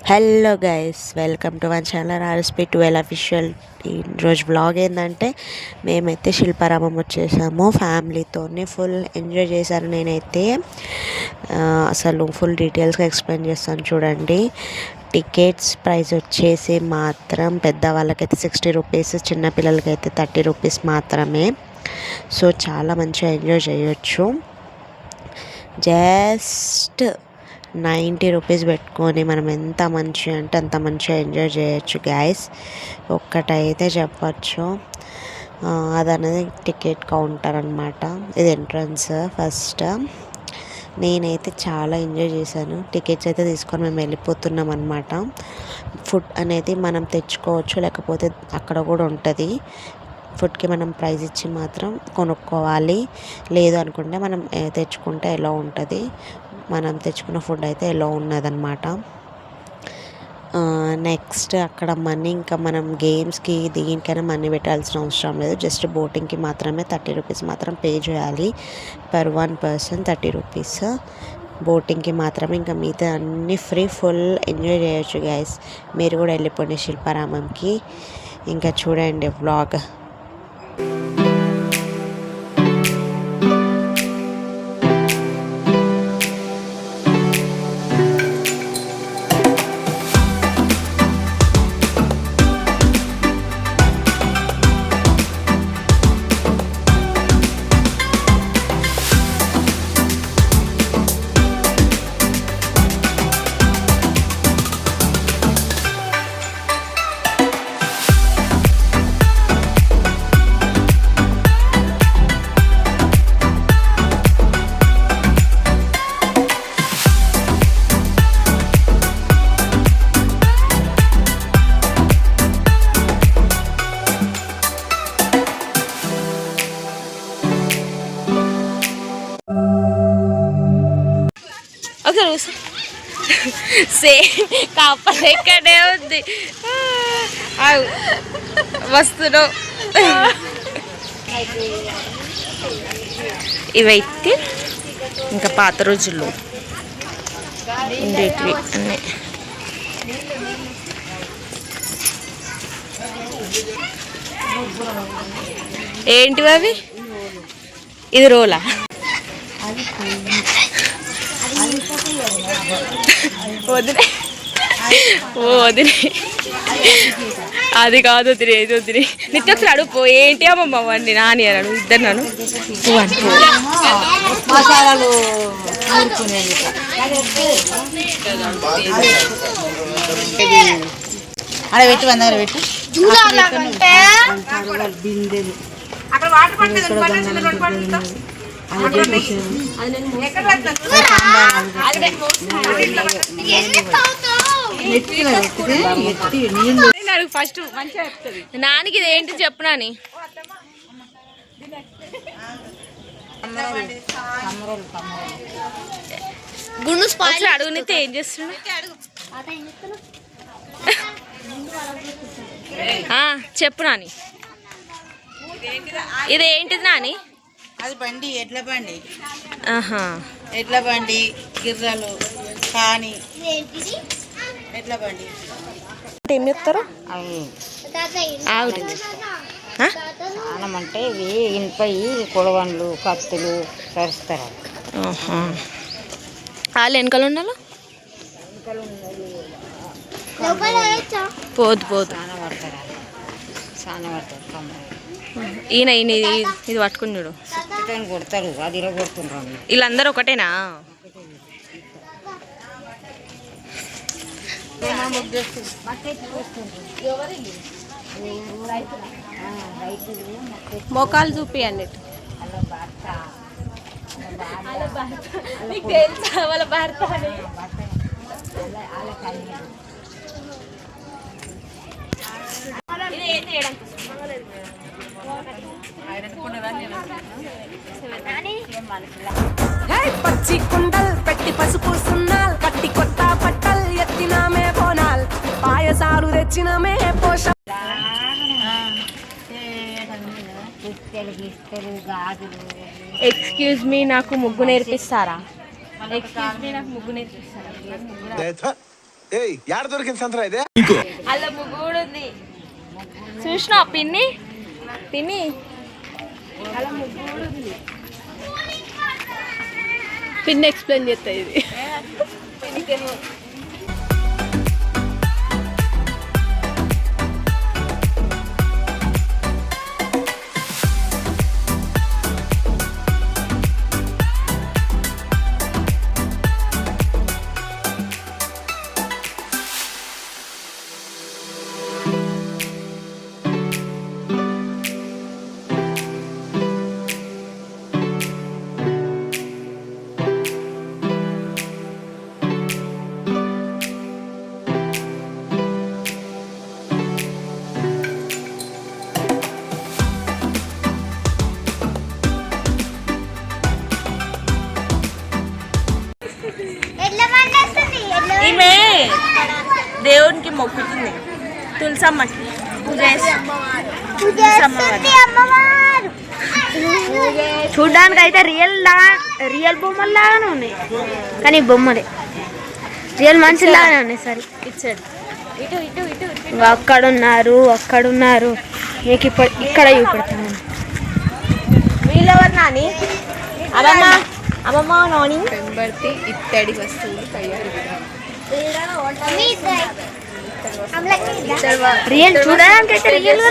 Hello guys, welcome to one channel RSP12 official. ఈరోజు blog ఏంటంటే మేమైతే శిల్పారామం వచ్చేసాము ఫ్యామిలీతోనే. ఫుల్ ఎంజాయ్ చేశాను నేనైతే. అసలు ఫుల్ డీటెయిల్స్గా ఎక్స్ప్లెయిన్ చేస్తాను చూడండి. టికెట్స్ ప్రైస్ వచ్చేసి మాత్రం పెద్దవాళ్ళకైతే 60 రూపీస్, చిన్నపిల్లలకైతే 30 రూపీస్ మాత్రమే. సో చాలా మంచిగా ఎంజాయ్ చేయొచ్చు. జస్ట్ 90 రూపీస్ పెట్టుకొని మనం ఎంత మంచిగా అంటే అంత మంచిగా ఎంజాయ్ చేయొచ్చు గైస్. ఒక్కటైతే చెప్పచ్చు, అదనేది టికెట్ కౌంటర్ అనమాట. ఇది ఎంట్రన్స్. ఫస్ట్ నేనైతే చాలా ఎంజాయ్ చేశాను. టికెట్స్ అయితే తీసుకొని మేము వెళ్ళిపోతున్నాం అనమాట. ఫుడ్ అనేది మనం తెచ్చుకోవచ్చు, లేకపోతే అక్కడ కూడా ఉంటుంది. ఫుడ్కి మనం ప్రైస్ ఇచ్చి మాత్రం కొనుక్కోవాలి. లేదు అనుకుంటే మనం తెచ్చుకుంటే ఎలా ఉంటుంది. మనం తెచ్చుకున్న ఫుడ్ అయితే ఎలా ఉన్నదన్నమాట. నెక్స్ట్ అక్కడ మనీ, ఇంకా మనం గేమ్స్కి దేనికైనా మనీ పెట్టాల్సిన అవసరం లేదు. జస్ట్ బోటింగ్కి మాత్రమే 30 రూపీస్ మాత్రం పే చేయాలి. పర్ 1 పర్సన్ 30 రూపీస్ బోటింగ్కి మాత్రమే. ఇంకా మిగతా అన్నీ ఫ్రీ. ఫుల్ ఎంజాయ్ చేయొచ్చు గైస్. మీరు కూడా వెళ్ళిపోండి శిల్పారామంకి. ఇంకా చూడండి వ్లాగ్. సేమ్ కాపర్ ఇక్కడే ఉంది. వస్తున్నావు. ఇవైతే ఇంకా పాత రోజుల్లో ఉండేటివి అన్నీ. ఏంటివి అవి? ఇది రోలా? వదిలే, ఓ వదిలే, అది కాదు వదిలే, ఇది వదిలే. నిత్య ఒకసారి అడుగు, ఏంటి అమ్మమ్మ వాడిని నాని అని అడుగు. ఇద్దరు నన్ను మసాలాలు అక్కడ పెట్టి 100 పెట్టి బిందెలు ఫస్ట్ నానికి ఇది ఏంటి చెప్పు నాని. గుండు స్పాయిల్ అడుగునితే ఏం చేస్తున్నాడు? చెప్పు నాని. ఇది ఏంటిది నాని? అది బండి, ఎడ్ల బండి. ఎడ్ల బండి, గిర్రలు కానీ ఎడ్ల బండి. ఏం చెప్తారు? స్నానం అంటే ఇవి ఇనుపై కొడవన్లు, కత్తులు తరుస్తారు. వాళ్ళు వెనకాల ఉండాలి. పోదు పోదు. ఈయన ఈయన ఇది పట్టుకుని చూడు. కొడతారు, అది ఇలా కొడుతుండ్రు. వీళ్ళందరూ ఒకటేనా? మొఖాలు చూపియండి. వాళ్ళ భర్త పచ్చి కుండల్ పెట్టి పసుపు సున్నాల్ కట్టి కొత్త పట్టల్ ఎత్తినామే బోనాల్ పాయసాలు తెచ్చినామే పోష. ఎక్స్క్యూజ్ మీ, నాకు ముగ్గు నేర్పిస్తారా? ఎక్స్క్యూజ్ మీ, నాకు ముగ్గు నేర్పిస్తారా? ఏయ్ యాడ దొరికింది సంతరా ఇదే అలా ముగ్గు కూడా ఉంది చూసినా పిన్ని పిన్ని అలా ముగ్గు కూడా ఉంది పిన్ని ఎక్స్ప్లెయిన్ చేస్తా ఇది పిన్నికేమో ఈమె దేవునికి మొక్కుతుంది తులసమ్మకి పూజ చూడ్డానికి అయితే రియల్ బొమ్మలు లాగానే ఉన్నాయి కానీ బొమ్మలే రియల్ మనుషులు లాగానే ఉన్నాయి సరే ఇచ్చాడు ఇటు ఇటు ఇటు అక్కడున్నారు మీకు ఇక్కడ చూపెడతాను వీళ్ళెవరు నాని అమ్మమ్మ అమ్మమ్మ నాని పెంబర్తి ఇత్తడి వస్తువులు తయారు రియల్ చూడడానికి అయితే రియల్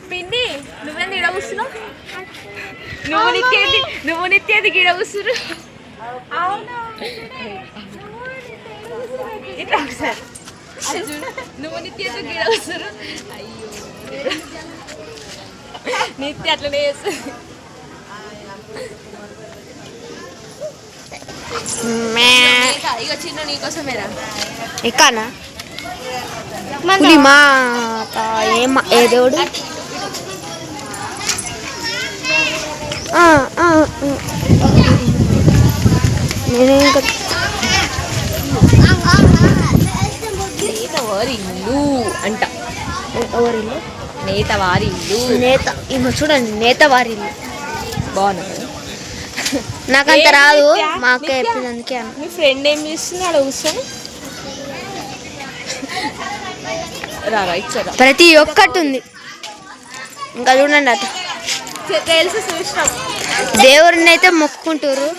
పిన్ని నువ్వేంది గిడ కూస్తున్నావు నువ్వు నిత్యేది గిడ కూస్తురు ఇట్లా ఒకసారి నువ్వు నిత్యేది గిడ కూస్తురు అయ్యో నిత్య అట్లనే చేస్తుంది ఇక చిన్న నీకోసమేరా ఎక్కనా మాత ఏ దేవుడు నేను ఇంకా నేతవారి ఇల్లు అంట ఎవరిల్లు నేతవారి ఇల్లు ఇగో చూడండి నేతవారి ఇల్లు బాగున్నది నాకంత రాదు మా అక్క చెప్పింది అందుకే అన్న మీ ఫ్రెండ్ ఏం చేస్తున్నాడు కూర్చొని రారా ఇచ్చారా ప్రతి ఒక్కటి ఉంది ఇంకా చూడండి అట తెలుసు చూసినాం దేవుడిని అయితే మొక్కుకుంటారు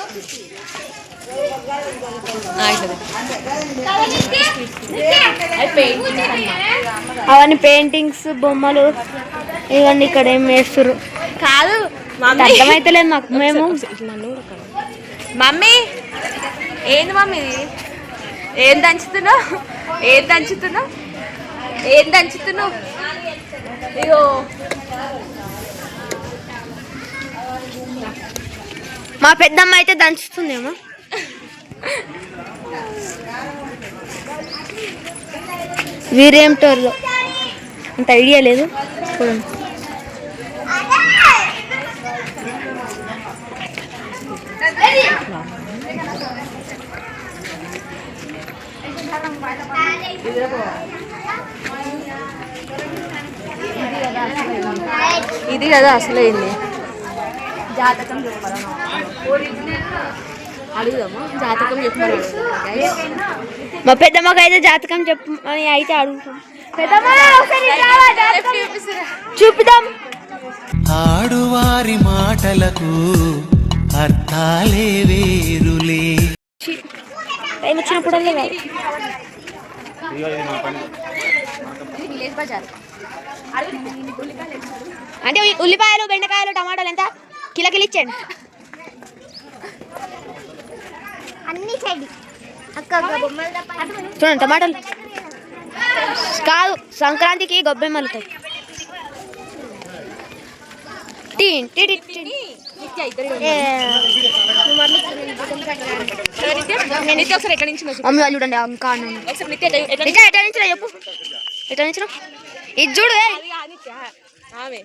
అవన్నీ పెయింటింగ్స్ బొమ్మలు ఇవన్నీ ఇక్కడ ఏం వేస్తారు కాదు అర్థమైతలేదు మాకు మేము మమ్మీ ఏంది మమ్మీ ఇది ఏం దంచుతున్నావు ఇగో మా పెద్దమ్మ అయితే దంచుతుందేమో వీరేంటోర్లో అంత ఐడియా లేదు చూడండి ఇది కదా అసలు ఏంది జాతకం చెప్పాలి అడుగుదామా జాతకం చెప్పమని మా పెద్దమ్మకి అయితే జాతకం చెప్పని అయితే అడుగుతాం చూపుదాం ఆడువారి మాటలకు అర్థాలే వేరులే టైం వచ్చినప్పుడల్లా కాదు. అంటే ఉల్లిపాయలు బెండకాయలు టమాటాలు ఎంత కిలకిలు ఇచ్చండి అన్ని సైడ్ చూడండి టమాటాలు కాదు సంక్రాంతికి గొబ్బెమ్మలు ఒకసారి ఎక్కడి నుంచి మమ్మీ వాళ్ళు చూడండి ఇంకా ఎట్లా నుంచి చెప్పు ఎట్లా నుంచి ఇది చూడు ఆమె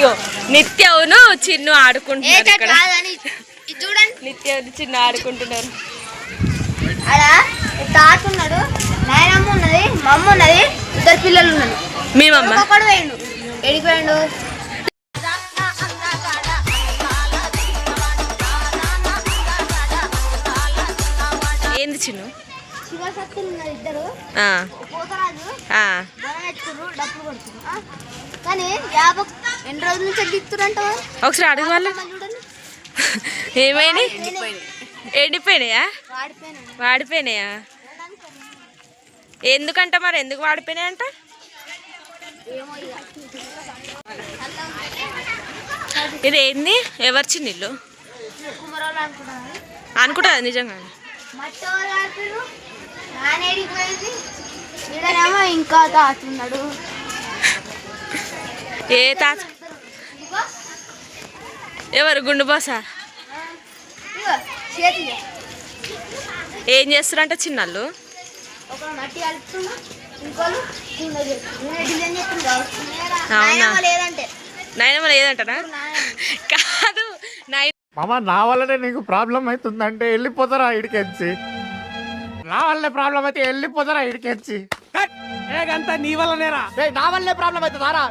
ఇగో నిత్యవును చిన్ను ఆడుకుంటున్నారు ఇక్కడ. చూడండి నిత్య చిన్ను ఆడుకుంటున్నారు. ఆడ తాత ఉన్నాడు, నాయనమ్మ ఉన్నది, మా అమ్మ ఉన్నది, ఇద్దరు పిల్లలు ఉన్నారు. మీ మమ్మ ఒక్కడు పోయిండు. ఎడికి పోయిండు? ఏంది చిన్ను? శివశక్తులు ఉన్నారు ఇద్దరు. ఆ, పోతరాజు ఆ. బొనం ఎత్తుర్రు, డప్పులు కొడుతున్నారు. కానీ యాభై ఎన్ని రోజుల నుంచి ఎత్తురంట ఒకసారి అడుగు వాళ్ళు. చూడండి. ఏమైనాయి? ఎండిపోయినాయా? వాడిపోయినాయి. వాడిపోయినాయా? ఎందుకంట మరి ఎందుకు వాడిపోయినాయి అంట? ఏమో ఇక. ఇది ఏంది? ఎవరి చిన్నిల్లు కుమ్మరోళ్ళు అనుకున్నాను. అనుకుంటుంది నిజంగా. మట్టి వాళ్ళు ఆడుతున్నారు. నాన్న ఎడికి పోయింది. వీడనేమో ఇంకా తాతున్నాడు. ఏ తాత? ఇదిగో ఎవరు? గుండు బాసా? ఇదిగో చేతిగా ఏం చేస్తారంట చిన్నళ్ళు? ఒక మట్టి కలుపుతున్నా, ఇంకోళ్ళు కింద చేస్తున్నా. డిజైన్ చేస్తుంది కావచ్చు. అవునా? నాయనమ్మ లేదంటే నాయనమ్మ లేదంటనా? కాదు మామ నా వల్లనే నీకు ప్రాబ్లం అవుతుందంటే వెళ్ళిపోతారా ఇడికెచ్చి. నా వల్లే ప్రాబ్లం అయితే వెళ్ళిపోతారా ఇడికెచ్చి. ఏగంతా నీ వల్లనేరా. నా వల్లే ప్రాబ్లం అవుతుందారా.